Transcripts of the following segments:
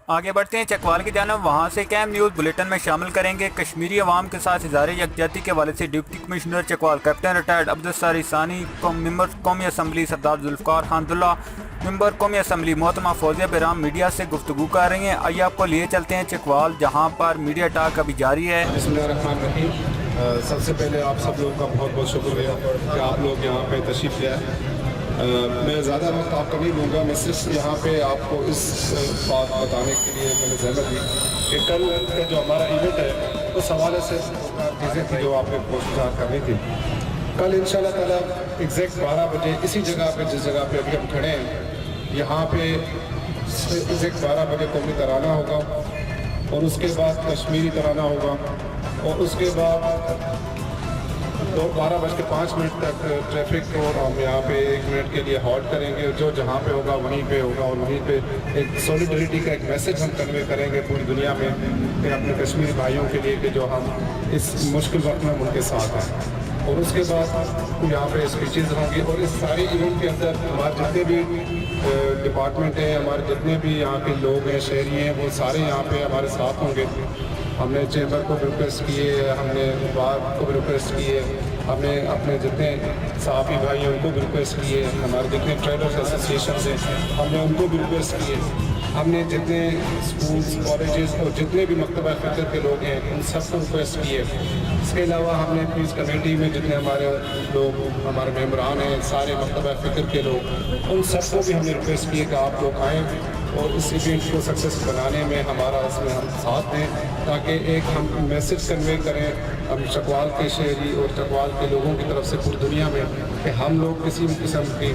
آگے بڑھتے ہیں چکوال کی جانب، وہاں سے کیم نیوز بلیٹن میں شامل کریں گے۔ کشمیری عوام کے ساتھ اظہار یکجہتی کے حوالے سے deputy commissioner Chakwal captain retired Abdussari Sani, member قومی اسمبلی سردار ذوالفقار خان عبداللہ، ممبر قومی اسمبلی محترمہ فوزیہ بہرام میڈیا سے گفتگو کر رہی ہیں۔ آئیے آپ کو لیے چلتے ہیں چکوال، جہاں پر میڈیا ٹاک ابھی جاری ہے۔ بسم اللہ الرحمن الرحیم۔ سب سے پہلے آپ سب لوگوں کا بہت بہت شکریہ کہ آپ لوگ یہاں پہ تشریف لے آئے۔ میں زیادہ وقت آپ کو نہیں لوں گا، میں صرف یہاں پہ آپ کو اس بات بتانے کے لیے میں نے زحمت دی کہ کل کا جو ہمارا ایونٹ ہے اس حوالے سے چیزیں تھیں جو آپ نے کوششات کرنی تھی۔ کل انشاءاللہ تعالیٰ ایگزیکٹ 12 بجے اسی جگہ پہ جس جگہ پہ ابھی ہم کھڑے ہیں، یہاں پہ ایگزیکٹ 12 بجے قومی ترانہ ہوگا، اور اس کے بعد کشمیری ترانہ ہوگا، اور اس کے بعد 12:05 تک ٹریفک کو ہم یہاں پہ 1 منٹ کے لیے ہالٹ کریں گے۔ جو جہاں پہ ہوگا وہیں پہ ہوگا، اور وہیں پہ ایک سولیڈریٹی کا ایک میسیج ہم کنوے کریں گے پوری دنیا میں کہ اپنے کشمیری بھائیوں کے لیے کہ جو ہم اس مشکل وقت میں ان کے ساتھ ہیں۔ اور اس کے بعد یہاں پہ اسپیچز ہوں گی، اور اس سارے ایونٹ کے اندر ہمارے جتنے بھی ڈپارٹمنٹ ہیں، ہمارے جتنے بھی یہاں کے لوگ ہیں، شہری ہیں، وہ سارے یہاں پہ ہمارے ساتھ ہوں گے۔ ہم نے چیمبر کو بھی ریکویسٹ کیے، ہم نے بار کو بھی ریکویسٹ کیے، ہم نے اپنے جتنے صحافی بھائی ہیں ان کو بھی ریکویسٹ کیے، ہمارے جتنے ٹریڈرز ایسوسیشنز ہیں ہم نے ان کو بھی ریکویسٹ کیے، ہم نے جتنے اسکولز کالجز اور جتنے بھی مکتبہ فکر کے لوگ ہیں ان سب کو ریکویسٹ کیے۔ اس کے علاوہ ہم نے پیس کمیٹی میں جتنے ہمارے لوگ ہمارے ممبران ہیں، سارے مکتبہ فکر کے لوگ، ان سب کو بھی ہم نے ریکویسٹ کیے کہ آپ لوگ آئیں اور اس ایونٹ کو سکسیس بنانے میں ہمارا اس میں ہم ساتھ دیں، تاکہ ایک ہم میسیج کنوے کریں ہم چکوال کے شہری اور چکوال کے لوگوں کی طرف سے پوری دنیا میں کہ ہم لوگ کسی بھی قسم کی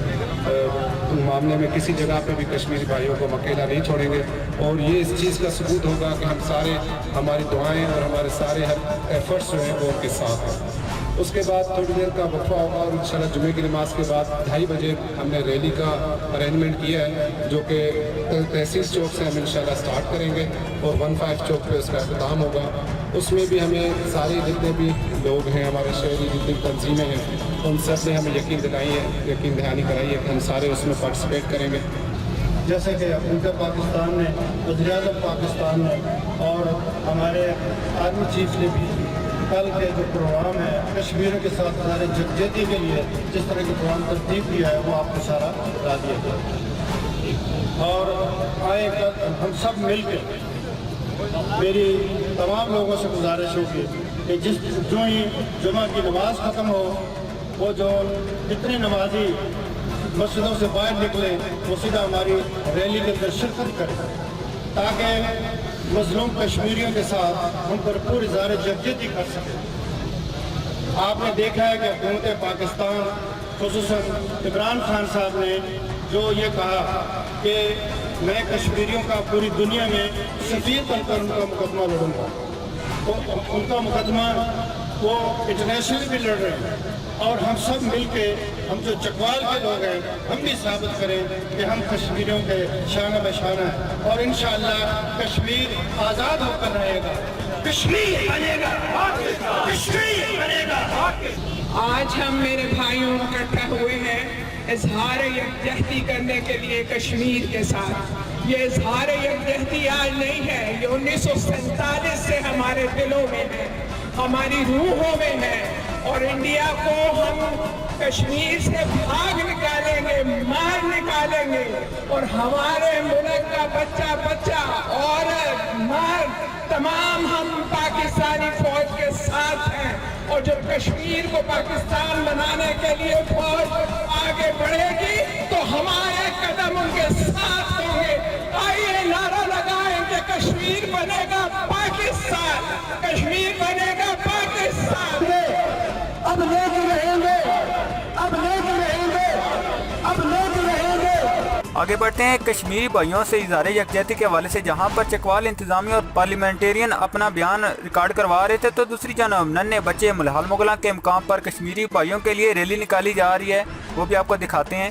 معاملے میں کسی جگہ پہ بھی کشمیری بھائیوں کو اکیلا نہیں چھوڑیں گے۔ اور یہ اس چیز کا ثبوت ہوگا کہ ہم سارے ہماری دعائیں اور ہمارے سارے ایفرٹس جو ہیں وہ ان کے ساتھ ہیں۔ اس کے بعد تھوڑی دیر کا وقفہ ہوگا، اور انشاءاللہ جمعے کی نماز کے بعد 2:30 بجے ہم نے ریلی کا ارینجمنٹ کیا ہے، جو کہ تحصیل چوک سے ہم انشاءاللہ سٹارٹ کریں گے، اور 15 چوک پہ اس کا اختتام ہوگا۔ اس میں بھی ہمیں سارے جتنے بھی لوگ ہیں، ہمارے شہری جتنی تنظیمیں ہیں، ان سب نے ہمیں یقین دہانی کرائی ہے کہ ہم سارے اس میں پارٹیسپیٹ کریں گے۔ جیسے کہ حکومت پاکستان نے، وزیر اعظم پاکستان نے، اور ہمارے آرمی چیف نے بھی کل کے جو پروگرام ہے کشمیریوں کے ساتھ ہمارے یکجہتی کے لیے جس طرح کے پروگرام ترتیب کیا ہے وہ آپ کو سارا بتا دیا گیا، اور آئے ہم سب مل کے، میری تمام لوگوں سے گزارش ہوگی کہ جو ہی جمعہ کی نماز ختم ہو، وہ جو جتنے نمازی مسجدوں سے باہر نکلیں وہ سیدھا ہماری ریلی کے اندر شرکت کریں، تاکہ مظلوم کشمیریوں کے ساتھ ہم بھرپور اظہار یکجہتی کر سکیں۔ آپ نے دیکھا ہے کہ حکومت پاکستان خصوصاً عمران خان صاحب نے جو یہ کہا کہ میں کشمیریوں کا پوری دنیا میں سفیر بن کر ان کا مقدمہ لڑوں گا، تو ان کا مقدمہ وہ انٹرنیشنل بھی لڑ رہے ہیں، اور ہم سب مل کے، ہم جو چکوال کے لوگ ہیں، ہم بھی ثابت کریں کہ ہم کشمیریوں کے شانہ بشانہ ہیں، اور انشاءاللہ کشمیر آزاد ہو کر رہے گا، کشمیر بنے گا، کشمیر بنے گا۔ آج ہم میرے بھائیوں اکٹھے ہوئے ہیں اظہار یکجہتی کرنے کے لیے کشمیر کے ساتھ۔ یہ اظہار یکجہتی آج نہیں ہے، یہ 1947 سے ہمارے دلوں میں ہے، ہماری روحوں میں ہے، اور انڈیا کو ہم کشمیر سے بھاگ نکالیں گے، مار نکالیں گے، اور ہمارے ملک کا بچہ بچہ، عورت، مرد، تمام ہم پاکستانی فوج کے ساتھ ہیں، اور جب کشمیر کو پاکستان بنانے کے لیے فوج آگے بڑھے گی تو ہمارے قدم ان کے ساتھ ہوں گے۔ آئیے نعرہ لگائیں کہ کشمیر بنے گا پاکستان، کشمیر بنے گا پاکستان۔ اب لوگ رہیں گے، اب لوگ رہیں گے، اب لوگ رہیں گے۔ آگے بڑھتے ہیں کشمیری بھائیوں سے اظہار یکجہتی کے حوالے سے، جہاں پر چکوال انتظامیہ اور پارلیمنٹرین اپنا بیان ریکارڈ کروا رہے تھے، تو دوسری جانب ننھے بچے ملہال مغلاں کے مقام پر کشمیری بھائیوں کے لیے ریلی نکالی جا رہی ہے، وہ بھی آپ کو دکھاتے ہیں۔